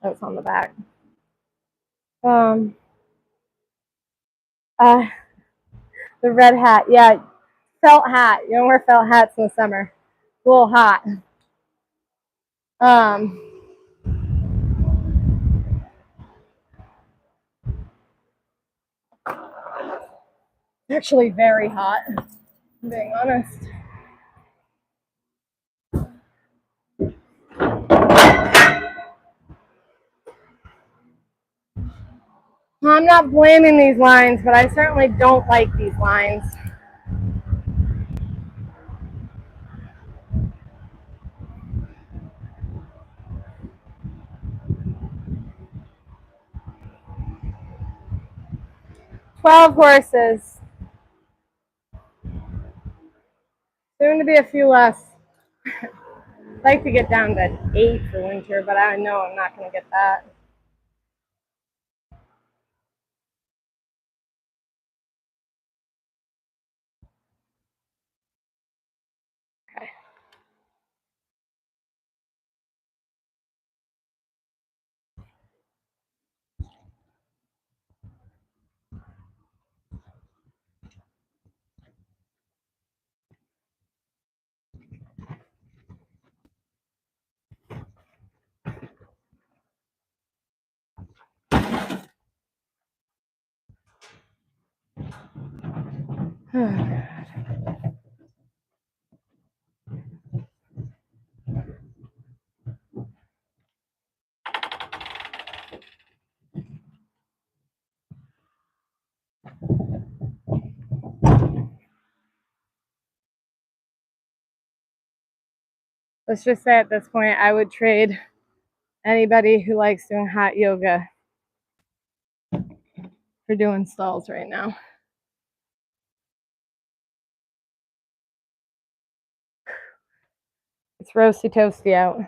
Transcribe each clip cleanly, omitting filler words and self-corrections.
That's on the back. The red hat, yeah, felt hat. You don't wear felt hats in the summer. It's a little hot. Actually very hot, I'm being honest. I'm not blaming these lines, but I certainly don't like these lines. $12 horses. Soon to be a few less. I'd like to get down to 8 for winter, but I know I'm not going to get that. Okay. Let's just say at this point, I would trade anybody who likes doing hot yoga for doing stalls right now. It's roasty toasty out.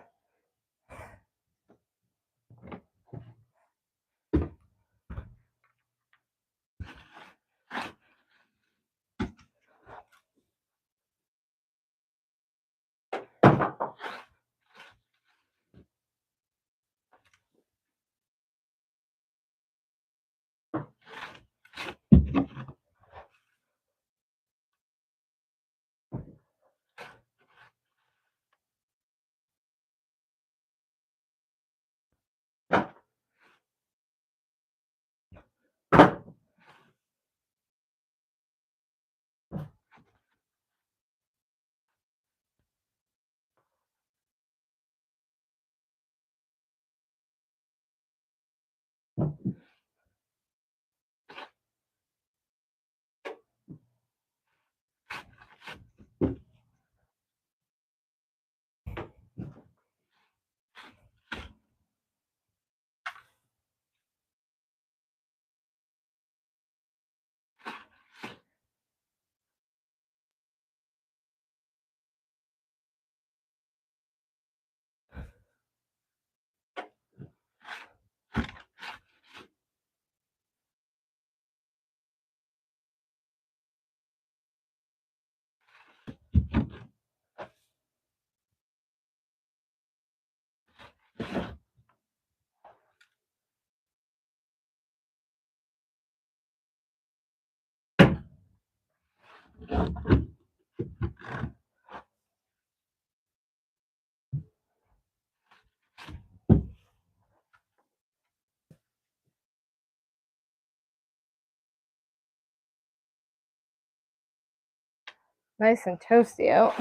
Nice and toasty out.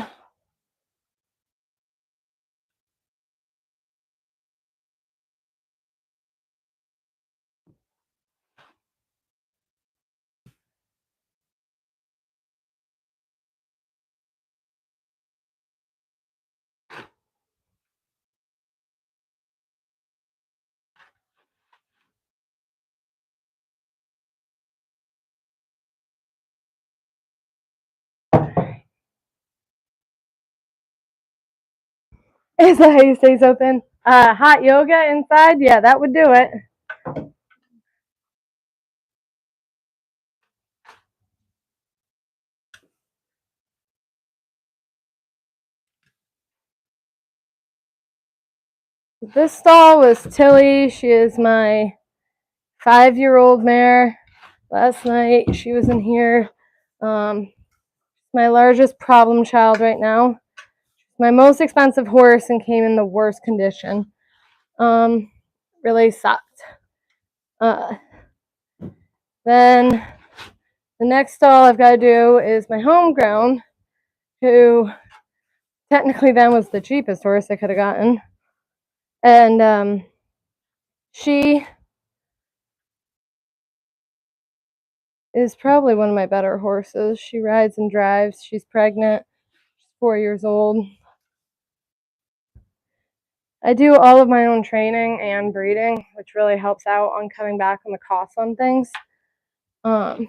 Is that how you say something? Hot yoga inside? Yeah, that would do it. This stall was Tilly. She is my 5-year-old mare. Last night she was in here. My largest problem child right now. My most expensive horse and came in the worst condition. Really sucked. Then the next stall I've got to do is my homegrown, who technically then was the cheapest horse I could have gotten. And she is probably one of my better horses. She rides and drives. She's pregnant. She's 4 years old. I do all of my own training and breeding, which really helps out on cutting back on the costs on things. And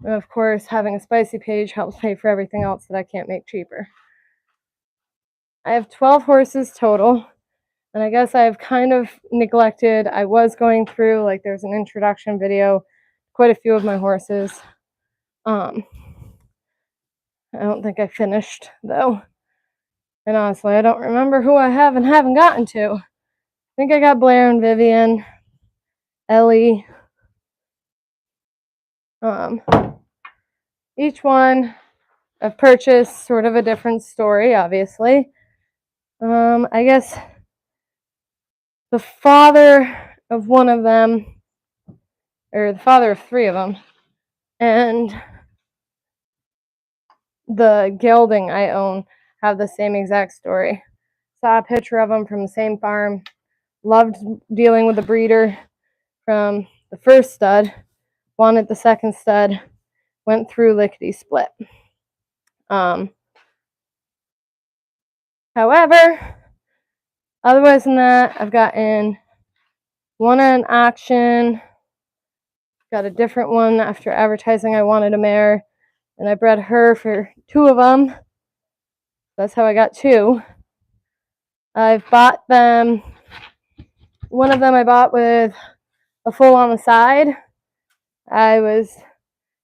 of course, having a spicy page helps pay for everything else that I can't make cheaper. I have 12 horses total, and I guess I've kind of neglected. I was going through, like, there's an introduction video, quite a few of my horses. I don't think I finished, though. And honestly, I don't remember who I have and haven't gotten to. I think I got Blair and Vivian, Ellie. Each one I've purchased sort of a different story, obviously. I guess the father of one of them, or the father of 3 of them, and the gelding I own have the same exact story. Saw a picture of them from the same farm. Loved dealing with the breeder from the first stud. Wanted the second stud. Went through lickety split. However, otherwise than that, I've gotten one at an auction. Got a different one after advertising I wanted a mare, and I bred her for 2 of them. That's how I got 2. I've bought them. One of them I bought with a foal on the side. I was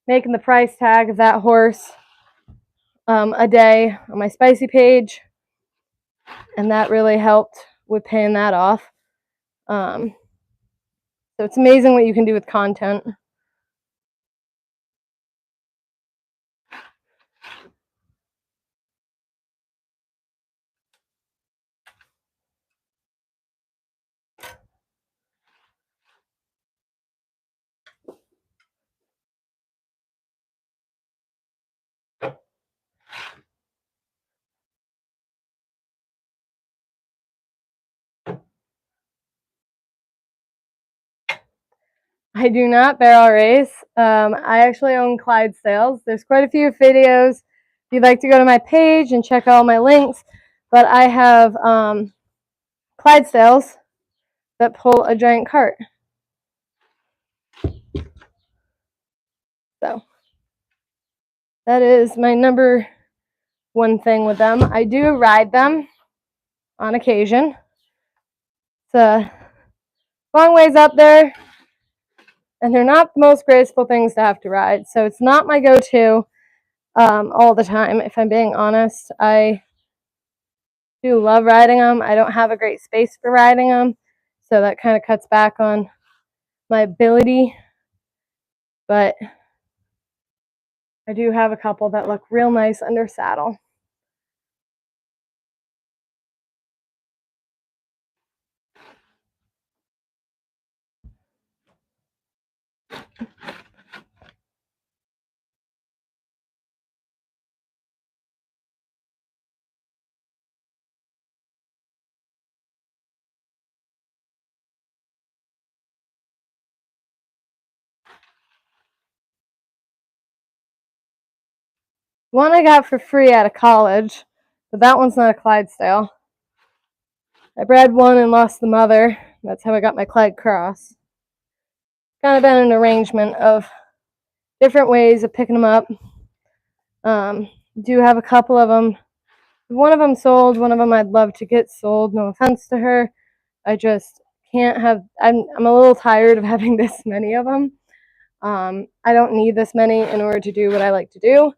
making the price tag of that horse a day on my spicy page, and that really helped with paying that off. So it's amazing what you can do with content. I do not barrel race. I actually own Clyde Sales. There's quite a few videos if you'd like to go to my page and check all my links. But I have Clyde Sales that pull a giant cart. So that is my number one thing with them. I do ride them on occasion. It's a long ways up there, and they're not the most graceful things to have to ride. So it's not my go-to all the time, if I'm being honest. I do love riding them. I don't have a great space for riding them, so that kind of cuts back on my ability. But I do have a couple that look real nice under saddle. One I got for free out of college, but that one's not a Clydesdale. I bred one and lost the mother. That's how I got my Clyde cross. Kind of been an arrangement of different ways of picking them up. Do have a couple of them. One of them sold. One of them I'd love to get sold. No offense to her. I just can't have. I'm a little tired of having this many of them. I don't need this many in order to do what I like to do,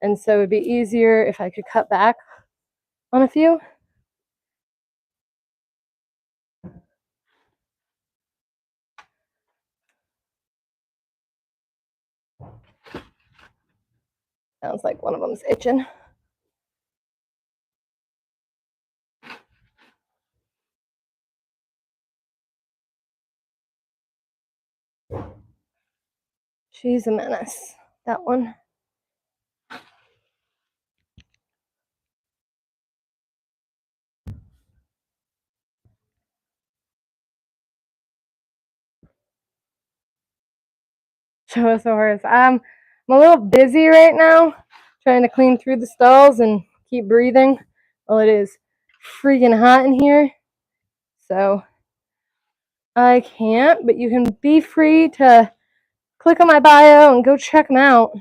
and so it'd be easier if I could cut back on a few. Sounds like one of them's itching. She's a menace, that one. Show us the horse. I'm a little busy right now, trying to clean through the stalls and keep breathing. Well, it is freaking hot in here, so I can't, but you can be free to click on my bio and go check them out.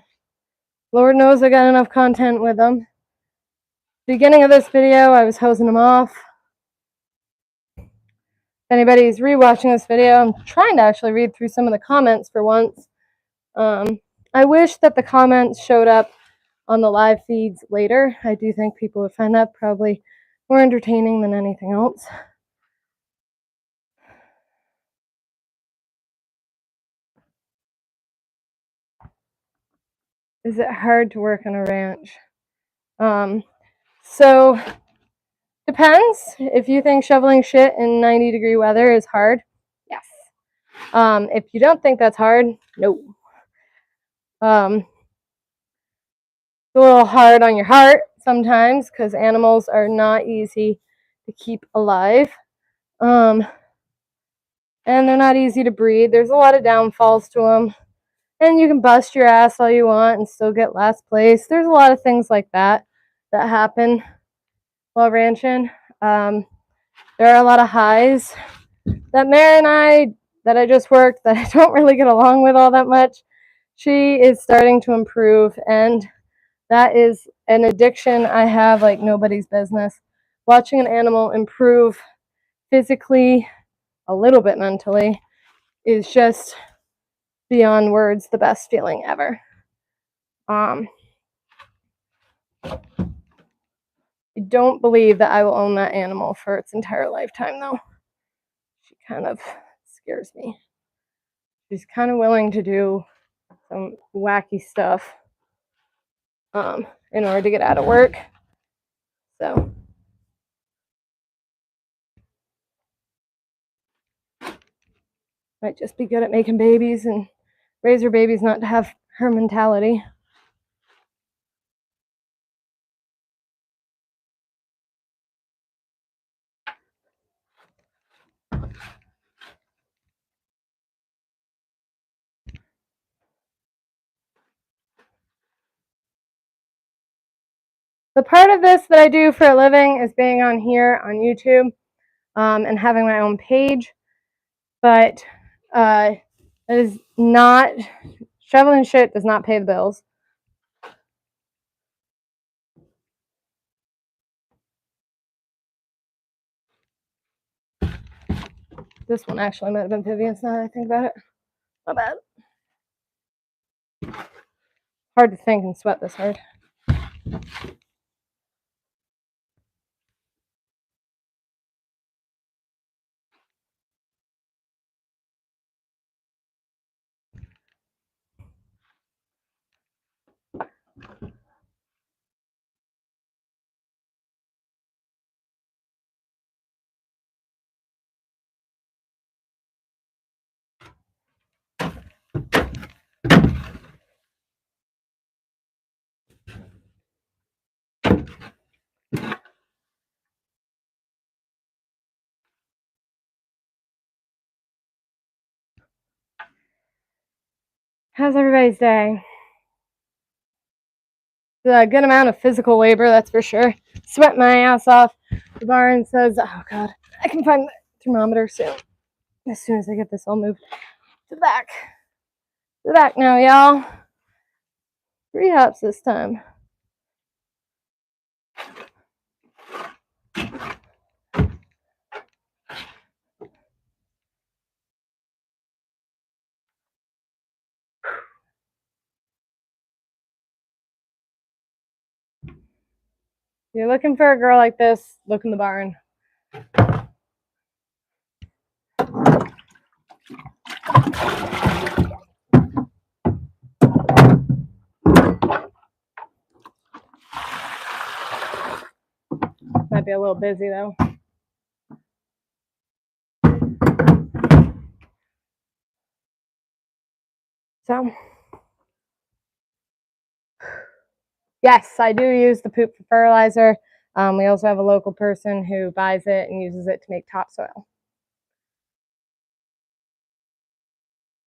Lord knows I got enough content with them. Beginning of this video, I was hosing them off. If anybody's rewatching this video, I'm trying to actually read through some of the comments for once. I wish that the comments showed up on the live feeds later. I do think people would find that probably more entertaining than anything else. Is it hard to work on a ranch? So depends. If you think shoveling shit in 90-degree weather is hard, yes. If you don't think that's hard, no. It's a little hard on your heart sometimes because animals are not easy to keep alive. And they're not easy to breed. There's a lot of downfalls to them. And you can bust your ass all you want and still get last place. There's a lot of things like that that happen while ranching. There are a lot of highs. That mare and I, that I just worked, that I don't really get along with all that much, she is starting to improve, and that is an addiction I have like nobody's business. Watching an animal improve physically, a little bit mentally, is just beyond words the best feeling ever. I don't believe that I will own that animal for its entire lifetime, though. She kind of scares me. She's kind of willing to do some wacky stuff in order to get out of work. So might just be good at making babies and raise her babies not to have her mentality. The part of this that I do for a living is being on here on YouTube and having my own page, but it is not, shoveling shit does not pay the bills. This one actually might have been Vivian's now that I think about it. Not bad. Hard to think and sweat this hard. How's everybody's day? It's a good amount of physical labor, that's for sure. Sweat my ass off. The barn says, oh god, I can find the thermometer soon. As soon as I get this all moved to the back. To the back now, y'all. 3 hops this time. If you're looking for a girl like this, look in the barn. a little busy though. So, yes, I do use the poop for fertilizer. We also have a local person who buys it and uses it to make topsoil.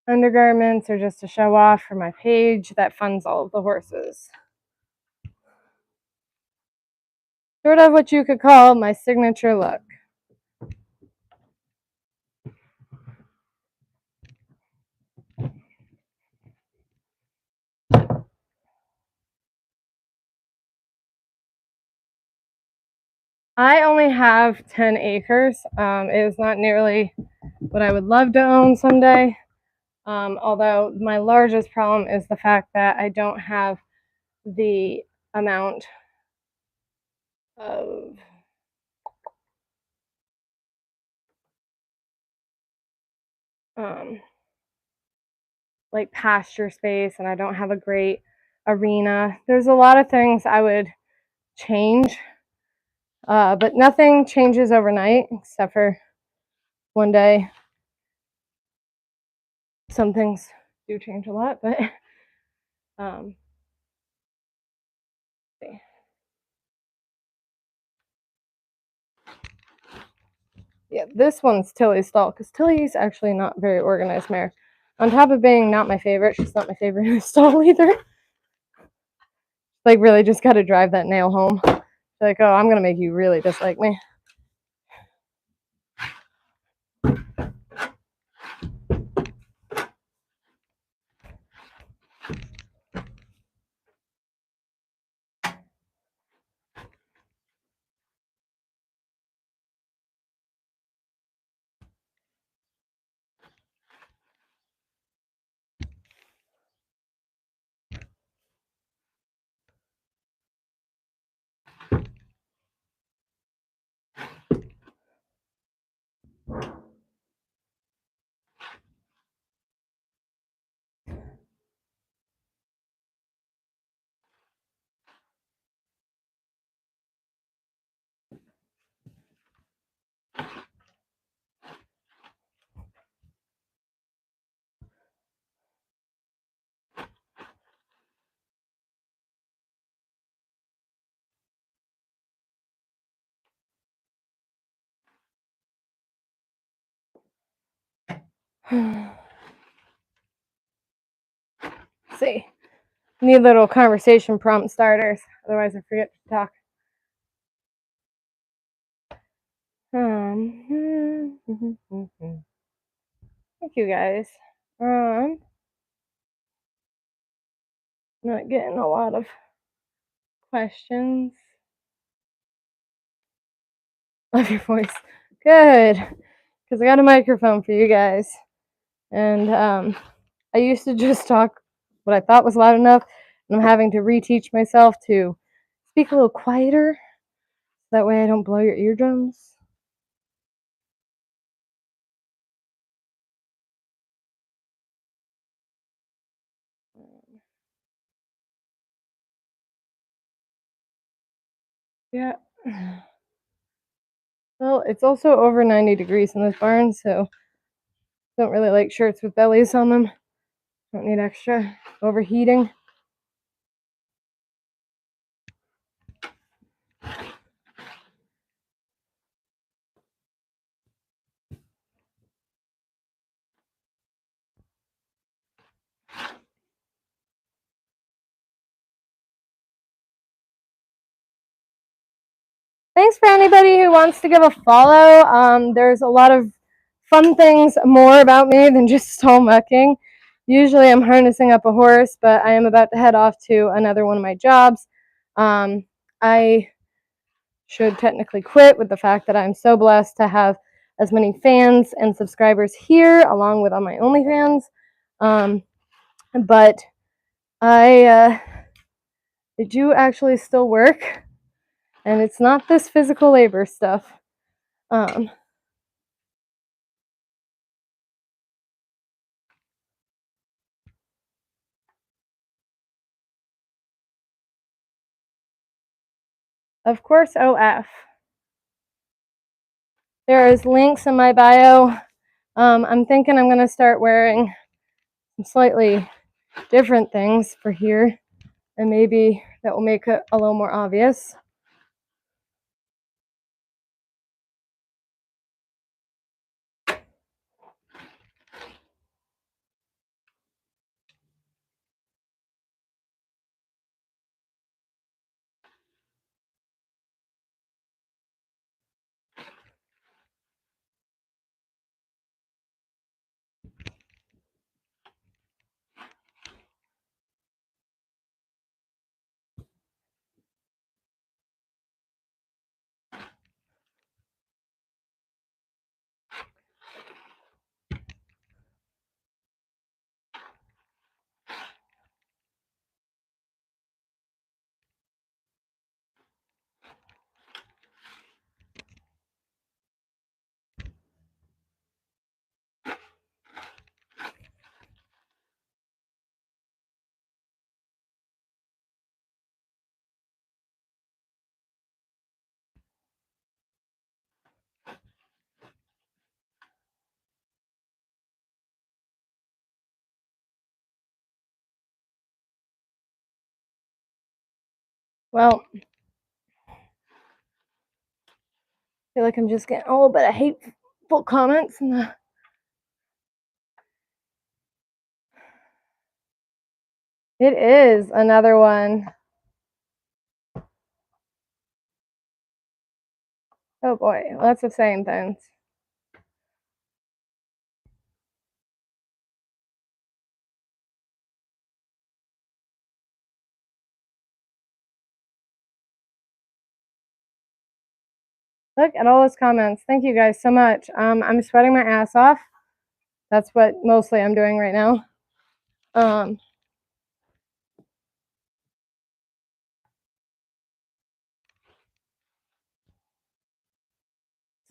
Undergarments are just a show off for my page that funds all of the horses. Sort of what you could call my signature look. I only have 10 acres. It is not nearly what I would love to own someday. Although my largest problem is the fact that I don't have the amount of like pasture space, and I don't have a great arena. There's a lot of things I would change, but nothing changes overnight except for one day. Some things do change a lot, but see. Yeah, this one's Tilly's stall because Tilly's actually not very organized mare. On top of being not my favorite, she's not my favorite in the stall either. Like, really just got to drive that nail home. Like, oh, I'm going to make you really dislike me. See, need little conversation prompt starters, otherwise I forget to talk. Thank you guys. Not getting a lot of questions. Love your voice. Good, because I got a microphone for you guys, and I used to just talk what I thought was loud enough, and I'm having to reteach myself to speak a little quieter. That way I don't blow your eardrums. Yeah. Well, it's also over 90 degrees in this barn, so don't really like shirts with bellies on them. Don't need extra overheating. Thanks for anybody who wants to give a follow. There's a lot of fun things more about me than just stall mucking. Usually I'm harnessing up a horse, but I am about to head off to another one of my jobs. I should technically quit with the fact that I'm so blessed to have as many fans and subscribers here, along with on my OnlyFans. But I do actually still work, and it's not this physical labor stuff. Of course, OF. There's links in my bio. I'm thinking I'm going to start wearing some slightly different things for here, and maybe that will make it a little more obvious. Well, I feel like I'm just getting a little bit of hateful comments. It is another one. Oh boy, lots of saying things. Look at all those comments. Thank you guys so much. I'm sweating my ass off. That's what mostly I'm doing right now. So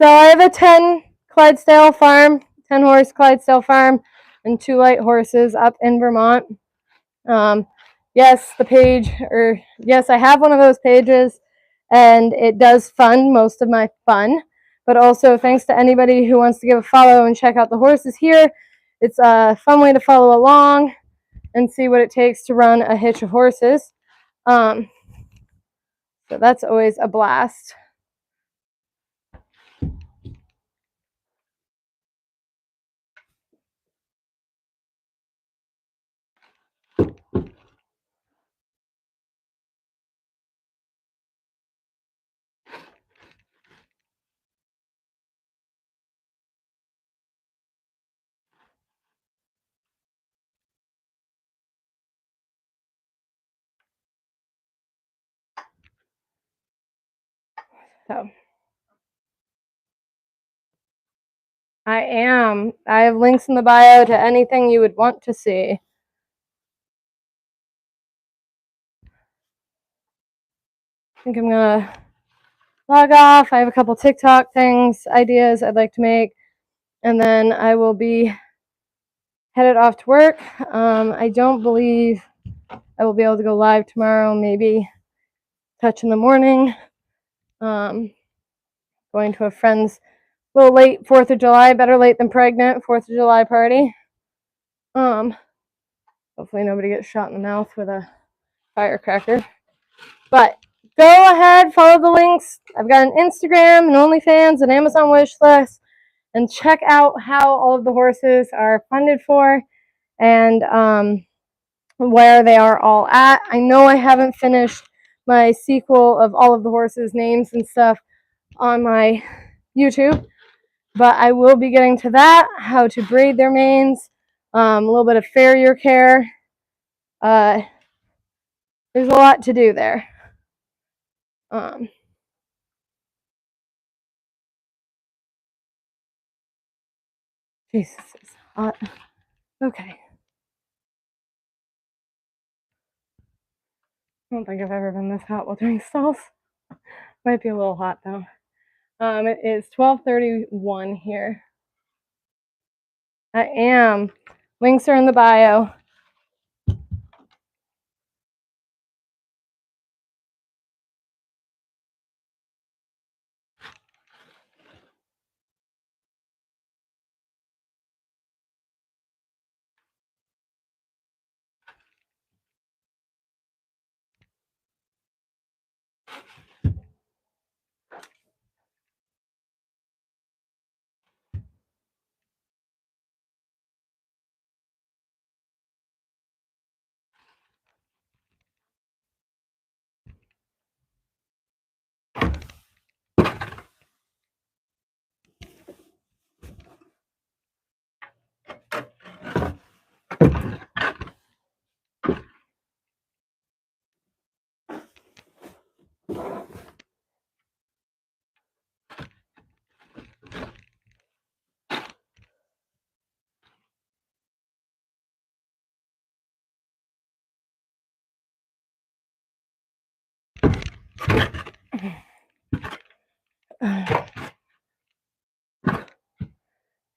I have a 10 Clydesdale farm, 10 horse Clydesdale farm, and 2 light horses up in Vermont. Yes, the page, or yes, I have one of those pages, and it does fund most of my fun. But also, thanks to anybody who wants to give a follow and check out the horses here. It's a fun way to follow along and see what it takes to run a hitch of horses. So that's always a blast. So I am. I have links in the bio to anything you would want to see. I think I'm gonna log off. I have a couple TikTok things, ideas I'd like to make, and then I will be headed off to work. I don't believe I will be able to go live tomorrow, maybe touch in the morning. Going to a friend's a little late 4th of July, better late than pregnant, 4th of July party. Hopefully nobody gets shot in the mouth with a firecracker. But go ahead, follow the links. I've got an Instagram, an OnlyFans, an Amazon wish list, and check out how all of the horses are funded for and where they are all at. I know I haven't finished my sequel of all of the horses' names and stuff on my YouTube, but I will be getting to that, how to braid their manes, a little bit of farrier care. There's a lot to do there. Jesus, it's hot. Okay. I don't think I've ever been this hot while doing stalls. Might be a little hot though. It is 12:31 here. I am. Links are in the bio.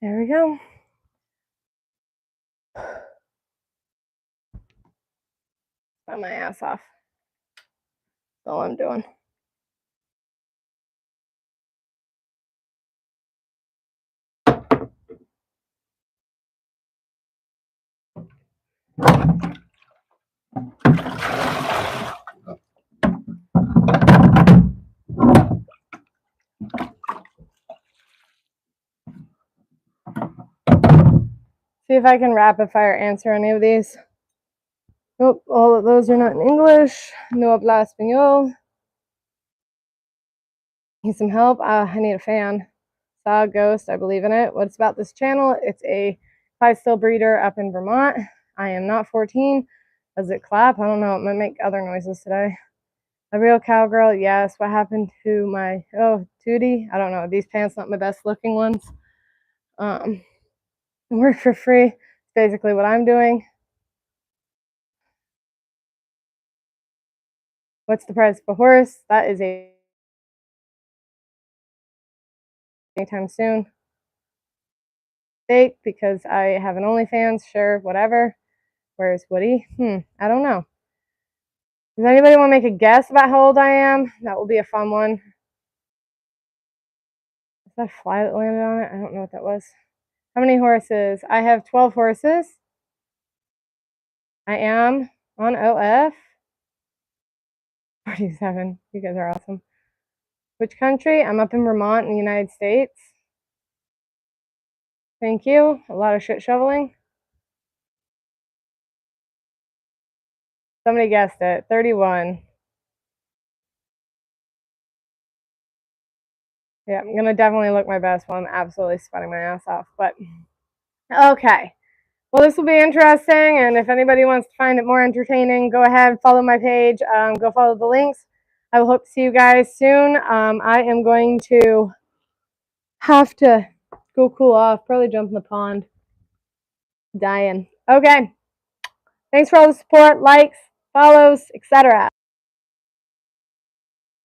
There we go. Got my ass off. That's all I'm doing. See if I can rapid fire answer any of these. Nope, all of those are not in English. No habla español. Need some help? I need a fan. Saw a ghost. I believe in it. What's about this channel? It's a Clydesdale breeder up in Vermont. I am not 14. Does it clap? I don't know. It might make other noises today. A real cowgirl? Yes. What happened to my Tootie? I don't know. These pants not my best looking ones. Work for free. It's basically what I'm doing. What's the price of a horse? That is anytime soon. Fake because I have an OnlyFans. Sure, whatever. Where's Woody? I don't know. Does anybody want to make a guess about how old I am? That will be a fun one. Is that a fly that landed on it? I don't know what that was. How many horses? I have 12 horses. I am on OF. 47. You guys are awesome. Which country? I'm up in Vermont in the United States. Thank you. A lot of shit shoveling. Somebody guessed it. 31. Yeah, I'm going to definitely look my best while I'm absolutely sweating my ass off. But, okay. Well, this will be interesting. And if anybody wants to find it more entertaining, go ahead, follow my page. Go follow the links. I will hope to see you guys soon. I am going to have to go cool off. Probably jump in the pond. Dying. Okay. Thanks for all the support, likes, follows, etc.